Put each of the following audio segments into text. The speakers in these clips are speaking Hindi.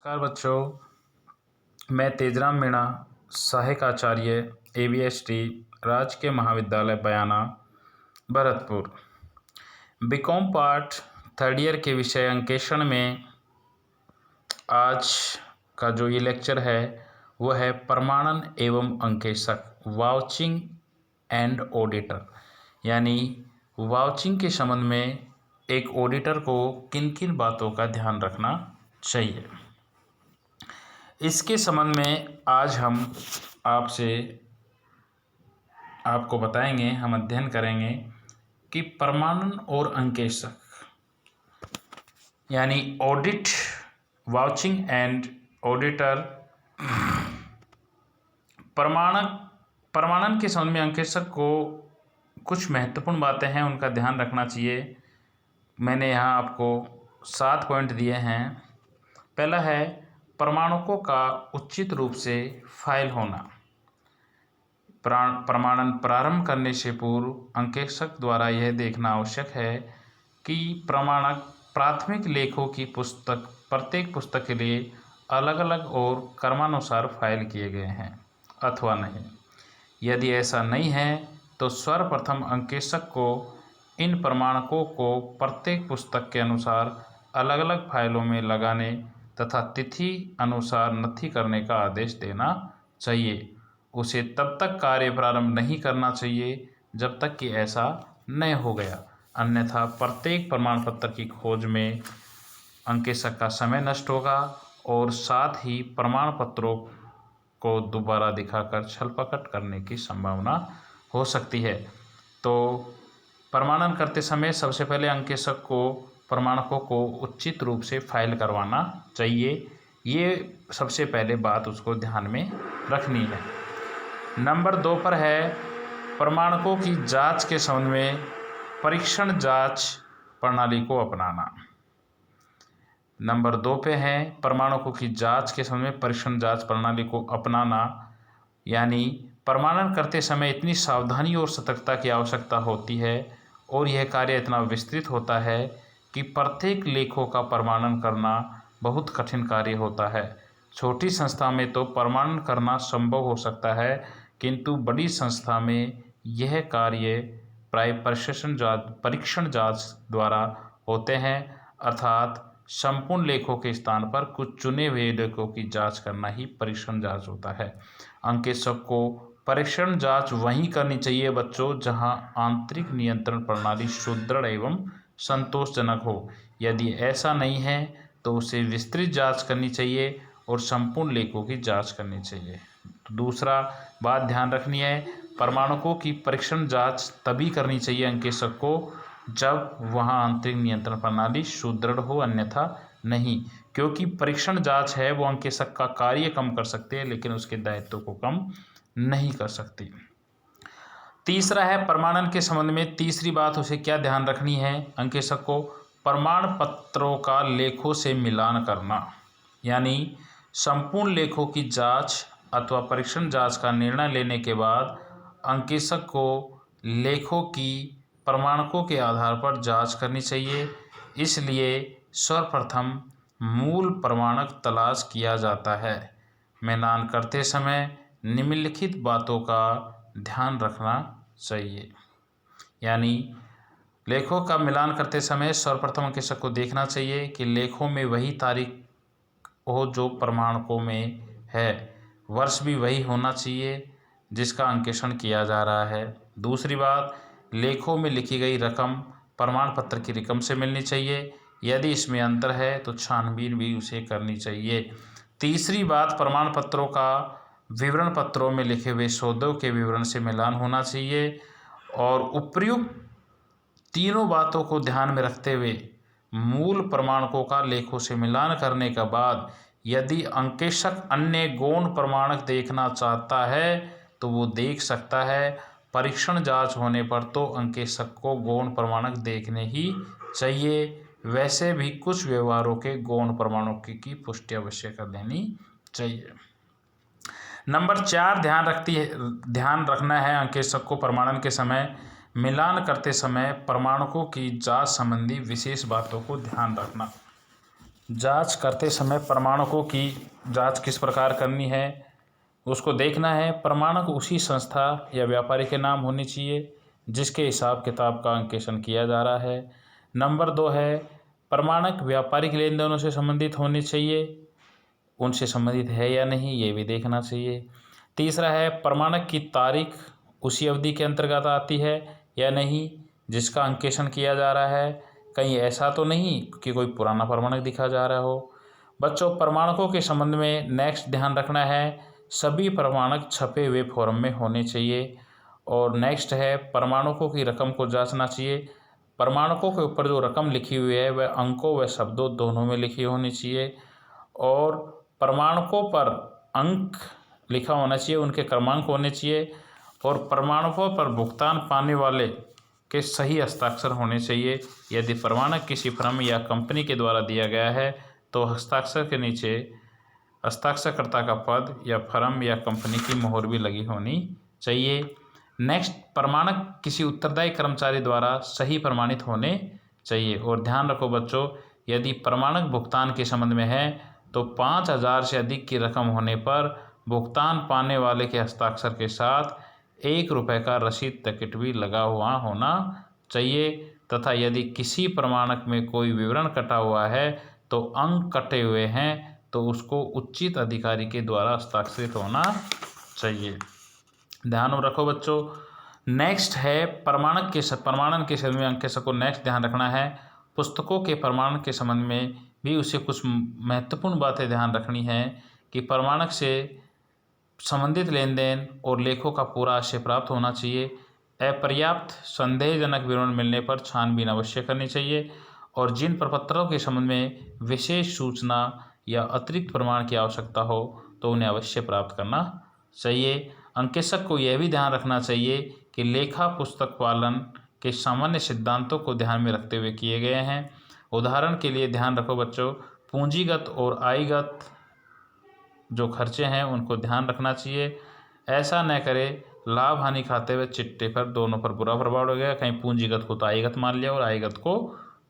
नमस्कार बच्चों, मैं तेजराम मीणा, सहायक आचार्य ABST राजकीय महाविद्यालय Bayana Bharatpur, BCom part third year के विषय अंकेक्षण में आज का जो ये लेक्चर है वह है प्रमाणन एवं अंकेक्षक, वाउचिंग एंड ऑडिटर। यानी वाउचिंग के संबंध में एक ऑडिटर को किन किन बातों का ध्यान रखना चाहिए, इसके संबंध में आज हम आपको बताएंगे, हम अध्ययन करेंगे कि प्रमाणन और अंकेक्षक यानी ऑडिट, वाउचिंग एंड ऑडिटर, प्रमाणन के संबंध में अंकेक्षक को कुछ महत्वपूर्ण बातें हैं, उनका ध्यान रखना चाहिए। मैंने यहाँ आपको 7 पॉइंट दिए हैं। पहला है प्रमाणकों का उचित रूप से फाइल होना। प्रमाणन प्रारंभ करने से पूर्व अंकेक्षक द्वारा यह देखना आवश्यक है कि प्रमाणक प्राथमिक लेखों की प्रत्येक पुस्तक के लिए अलग अलग और क्रमानुसार फाइल किए गए हैं अथवा नहीं। यदि ऐसा नहीं है तो सर्वप्रथम अंकेक्षक को इन प्रमाणकों को प्रत्येक पुस्तक के अनुसार अलग अलग फाइलों में लगाने तथा तिथि अनुसार नत्थी करने का आदेश देना चाहिए। उसे तब तक कार्य प्रारंभ नहीं करना चाहिए जब तक कि ऐसा न हो गया, अन्यथा प्रत्येक प्रमाण पत्र की खोज में अंकेक्षक का समय नष्ट होगा और साथ ही प्रमाण पत्रों को दोबारा दिखाकर छलपकट करने की संभावना हो सकती है। तो प्रमाणन करते समय सबसे पहले अंकेक्षक को प्रमाणकों को उचित रूप से फाइल करवाना चाहिए। ये सबसे पहले बात उसको ध्यान में रखनी है। नंबर 2 पर है प्रमाणकों की जांच के संबंध में परीक्षण जांच प्रणाली को अपनाना। नंबर 2 पे है प्रमाणकों की जांच के संबंध में परीक्षण जांच प्रणाली को अपनाना। यानी प्रमाणन करते समय इतनी सावधानी और सतर्कता की आवश्यकता होती है और यह कार्य इतना विस्तृत होता है कि प्रत्येक लेखों का प्रमाणन करना बहुत कठिन कार्य होता है। छोटी संस्था में तो प्रमाणन करना संभव हो सकता है, किंतु बड़ी संस्था में यह कार्य प्राय परीक्षण जांच द्वारा होते हैं, अर्थात संपूर्ण लेखों के स्थान पर कुछ चुने हुए लेखों की जांच करना ही परीक्षण जांच होता है। अंकेक्षक को परीक्षण जांच वहीं करनी चाहिए बच्चों जहां आंतरिक नियंत्रण प्रणाली सुदृढ़ एवं संतोषजनक हो। यदि ऐसा नहीं है तो उसे विस्तृत जांच करनी चाहिए और संपूर्ण लेखों की जांच करनी चाहिए। दूसरा बात ध्यान रखनी है, प्रमाणकों की परीक्षण जांच तभी करनी चाहिए अंकेक्षक को जब वहां आंतरिक नियंत्रण प्रणाली सुदृढ़ हो, अन्यथा नहीं, क्योंकि परीक्षण जांच है वो अंकेक्षक का कार्य कम कर सकते हैं लेकिन उसके दायित्व को कम नहीं कर सकती। तीसरा है प्रमाणन के संबंध में तीसरी बात उसे क्या ध्यान रखनी है अंकेक्षक को, प्रमाण पत्रों का लेखों से मिलान करना। यानी संपूर्ण लेखों की जांच अथवा परीक्षण जांच का निर्णय लेने के बाद अंकेक्षक को लेखों की प्रमाणकों के आधार पर जांच करनी चाहिए। इसलिए सर्वप्रथम मूल प्रमाणक तलाश किया जाता है। मिलान करते समय निम्नलिखित बातों का ध्यान रखना चाहिए। यानी लेखों का मिलान करते समय सर्वप्रथम अंकेक्षक को देखना चाहिए कि लेखों में वही तारीख हो जो प्रमाणकों में है, वर्ष भी वही होना चाहिए जिसका अंकेक्षण किया जा रहा है। दूसरी बात, लेखों में लिखी गई रकम प्रमाण पत्र की रकम से मिलनी चाहिए। यदि इसमें अंतर है तो छानबीन भी उसे करनी चाहिए। तीसरी बात, प्रमाण पत्रों का विवरण पत्रों में लिखे हुए सौदों के विवरण से मिलान होना चाहिए। और उपर्युक्त तीनों बातों को ध्यान में रखते हुए मूल प्रमाणकों का लेखों से मिलान करने के बाद यदि अंकेक्षक अन्य गौण प्रमाणक देखना चाहता है तो वो देख सकता है। परीक्षण जांच होने पर तो अंकेक्षक को गौण प्रमाणक देखने ही चाहिए। वैसे भी कुछ व्यवहारों के गौण प्रमाणकों की पुष्टि अवश्य कर लेनी चाहिए। नंबर 4 ध्यान रखना है अंकेक्षक को प्रमाणन के समय मिलान करते समय प्रमाणकों की जांच संबंधी विशेष बातों को ध्यान रखना। जांच करते समय प्रमाणकों की जांच किस प्रकार करनी है उसको देखना है। प्रमाणक उसी संस्था या व्यापारी के नाम होने चाहिए जिसके हिसाब किताब का अंकेक्षण किया जा रहा है। नंबर 2 है, प्रमाणक व्यापारिक लेन देनों से संबंधित होने चाहिए, उनसे संबंधित है या नहीं ये भी देखना चाहिए। तीसरा है, प्रमाणक की तारीख उसी अवधि के अंतर्गत आती है या नहीं जिसका अंकेक्षण किया जा रहा है, कहीं ऐसा तो नहीं कि कोई पुराना प्रमाणक दिखा जा रहा हो। बच्चों, प्रमाणकों के संबंध में नेक्स्ट ध्यान रखना है, सभी प्रमाणक छपे हुए फॉर्म में होने चाहिए। और नेक्स्ट है, प्रमाणकों की रकम को जांचना चाहिए। प्रमाणकों के ऊपर जो रकम लिखी हुई है वह अंकों व शब्दों दोनों में लिखी होनी चाहिए और प्रमाणकों पर अंक लिखा होना चाहिए, उनके क्रमांक होने चाहिए और प्रमाणकों पर भुगतान पाने वाले के सही हस्ताक्षर होने चाहिए। यदि प्रमाणक किसी फर्म या कंपनी के द्वारा दिया गया है तो हस्ताक्षर के नीचे हस्ताक्षरकर्ता का पद या फर्म या कंपनी की मोहर भी लगी होनी चाहिए। नेक्स्ट, प्रमाणक किसी उत्तरदायी कर्मचारी द्वारा सही प्रमाणित होने चाहिए। और ध्यान रखो बच्चों, यदि प्रमाणक भुगतान के संबंध में है तो 5,000 से अधिक की रकम होने पर भुगतान पाने वाले के हस्ताक्षर के साथ 1 रुपये का रसीद टिकट भी लगा हुआ होना चाहिए तथा यदि किसी प्रमाणक में कोई विवरण कटा हुआ है तो अंक कटे हुए हैं तो उसको उचित अधिकारी के द्वारा हस्ताक्षरित होना चाहिए। ध्यान में रखो बच्चों। नेक्स्ट है, प्रमाणन के संबंध में अंकेक्षक को नेक्स्ट ध्यान रखना है, पुस्तकों के प्रमाणन के संबंध में भी उसे कुछ महत्वपूर्ण बातें ध्यान रखनी है कि प्रमाणक से संबंधित लेन देन और लेखों का पूरा आशय प्राप्त होना चाहिए। अपर्याप्त संदेहजनक विवरण मिलने पर छानबीन अवश्य करनी चाहिए और जिन प्रपत्रों के संबंध में विशेष सूचना या अतिरिक्त प्रमाण की आवश्यकता हो तो उन्हें अवश्य प्राप्त करना चाहिए। अंकेक्षक को यह भी ध्यान रखना चाहिए कि लेखा पुस्तक पालन के सामान्य सिद्धांतों को ध्यान में रखते हुए किए गए हैं। उदाहरण के लिए ध्यान रखो बच्चों, पूंजीगत और आयगत जो खर्चे हैं उनको ध्यान रखना चाहिए। ऐसा न करें लाभ हानि खाते हुए चिट्टे पर दोनों पर बुरा प्रभाव हो गया, कहीं पूंजीगत को तो आयगत मान लिया और आयगत को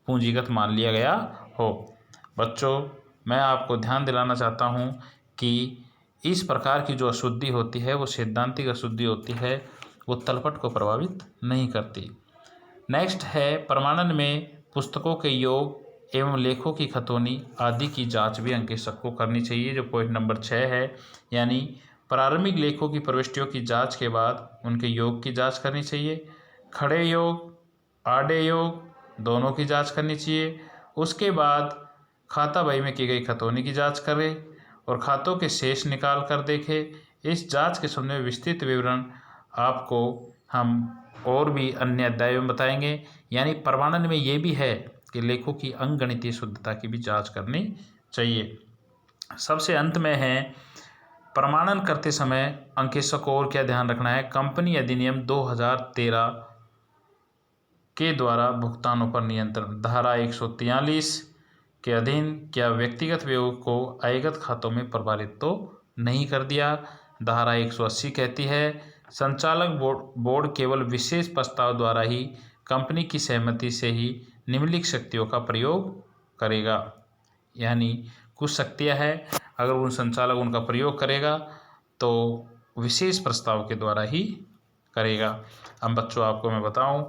पूंजीगत मान लिया गया हो। बच्चों, मैं आपको ध्यान दिलाना चाहता हूँ कि इस प्रकार की जो अशुद्धि होती है वो सैद्धांतिक अशुद्धि होती है, वो तलपट को प्रभावित नहीं करती। नेक्स्ट है, प्रमाणन में पुस्तकों के योग एवं लेखों की खतौनी आदि की जांच भी अंकेक्षक को करनी चाहिए, जो पॉइंट नंबर 6 है। यानी प्रारंभिक लेखों की प्रविष्टियों की जांच के बाद उनके योग की जांच करनी चाहिए, खड़े योग आड़े योग दोनों की जांच करनी चाहिए। उसके बाद खाता बही में की गई खतौनी की जांच करें और खातों के शेष निकाल कर देखें। इस जांच के संबंध में विस्तृत विवरण आपको हम और भी अन्य अध्यायों में बताएंगे। यानी प्रमाणन में ये भी है कि लेखों की अंकगणितीय शुद्धता की भी जांच करनी चाहिए। सबसे अंत में है, प्रमाणन करते समय अंकेक्षक को और क्या ध्यान रखना है, कंपनी अधिनियम 2013 के द्वारा भुगतानों पर नियंत्रण धारा 143 के अधीन क्या व्यक्तिगत व्ययों को आयगत खातों में प्रभावित तो नहीं कर दिया। धारा 180 कहती है संचालक बोर्ड केवल विशेष प्रस्ताव द्वारा ही कंपनी की सहमति से ही निम्नलिखित शक्तियों का प्रयोग करेगा। यानी कुछ शक्तियां हैं, अगर उन संचालक उनका प्रयोग करेगा तो विशेष प्रस्ताव के द्वारा ही करेगा। अब बच्चों, आपको मैं बताऊं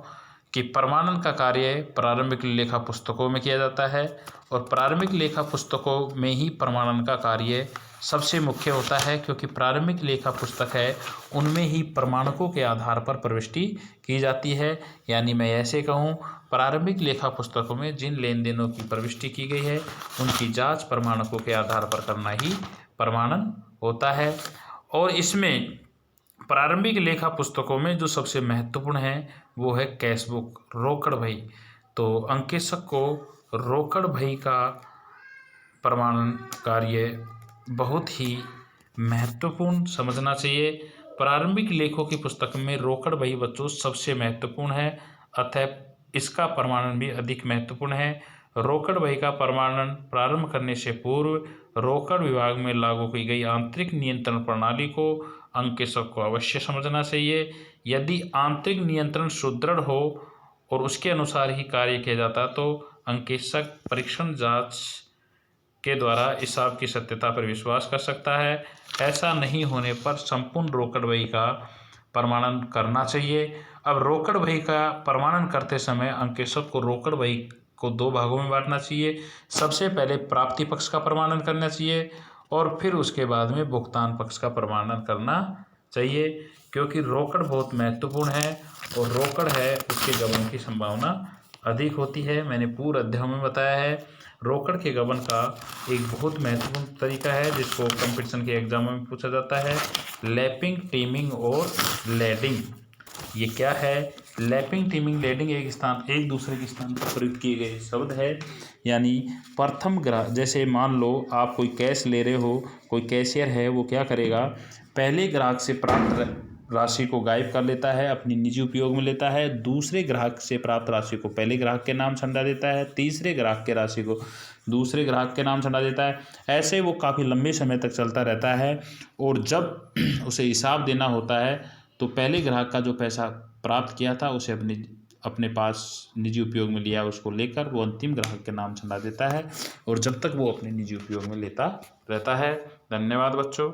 कि प्रमाणन का कार्य प्रारंभिक लेखा पुस्तकों में किया जाता है और प्रारंभिक लेखा पुस्तकों में ही प्रमाणन का कार्य सबसे मुख्य होता है, क्योंकि प्रारंभिक लेखा पुस्तक है उनमें ही प्रमाणकों के आधार पर प्रविष्टि की जाती है। यानी मैं ऐसे कहूँ, प्रारंभिक लेखा पुस्तकों में जिन लेन देनों की प्रविष्टि की गई है उनकी जांच प्रमाणकों के आधार पर करना ही प्रमाणन होता है। और इसमें प्रारंभिक लेखा पुस्तकों में जो सबसे महत्वपूर्ण है वो है कैश बुक, रोकड़ बही। तो अंकेक्षक को रोकड़ बही का प्रमाणन कार्य बहुत ही महत्वपूर्ण समझना चाहिए। प्रारंभिक लेखों की पुस्तक में रोकड़ बही बच्चों सबसे महत्वपूर्ण है, अतः इसका प्रमाणन भी अधिक महत्वपूर्ण है। रोकड़ बही का प्रमाणन प्रारंभ करने से पूर्व रोकड़ विभाग में लागू की गई आंतरिक नियंत्रण प्रणाली को अंकेक्षक को अवश्य समझना चाहिए। यदि आंतरिक नियंत्रण सुदृढ़ हो और उसके अनुसार ही कार्य किया जाता तो अंकेक्षक परीक्षण जांच के द्वारा हिसाब की सत्यता पर विश्वास कर सकता है। ऐसा नहीं होने पर संपूर्ण रोकड़ बही का प्रमाणन करना चाहिए। अब रोकड़ बही का प्रमाणन करते समय अंकेशक को रोकड़ बही को दो भागों में बांटना चाहिए। सबसे पहले प्राप्ति पक्ष का प्रमाणन करना चाहिए और फिर उसके बाद में भुगतान पक्ष का प्रमाणन करना चाहिए, क्योंकि रोकड़ बहुत महत्वपूर्ण है और रोकड़ है उसके गबन की संभावना अधिक होती है। मैंने पूर्व अध्याय में बताया है। रोकड़ के गबन का एक बहुत महत्वपूर्ण तरीका है जिसको कंपटीशन के एग्जामों में पूछा जाता है, लैपिंग, टीमिंग और लेडिंग। ये क्या है? लैपिंग, टीमिंग, लेडिंग एक दूसरे के स्थान पर प्रयुक्त किए गए शब्द है। यानी प्रथम ग्राहक, जैसे मान लो आप कोई कैश ले रहे हो, कोई कैशियर है, वो क्या करेगा, पहले ग्राहक से प्राप्त राशि को गायब कर लेता है, अपनी निजी उपयोग में लेता है, दूसरे ग्राहक से प्राप्त राशि को पहले ग्राहक के नाम सौंपा देता है, तीसरे ग्राहक के राशि को दूसरे ग्राहक के नाम सौंपा देता है। ऐसे वो काफ़ी लंबे समय तक चलता रहता है और जब उसे हिसाब देना होता है तो पहले ग्राहक का जो पैसा प्राप्त किया था उसे अपने पास निजी उपयोग में लिया, उसको लेकर वो अंतिम ग्राहक के नाम सौंपा देता है और जब तक वो अपने निजी उपयोग में लेता रहता है। धन्यवाद बच्चों।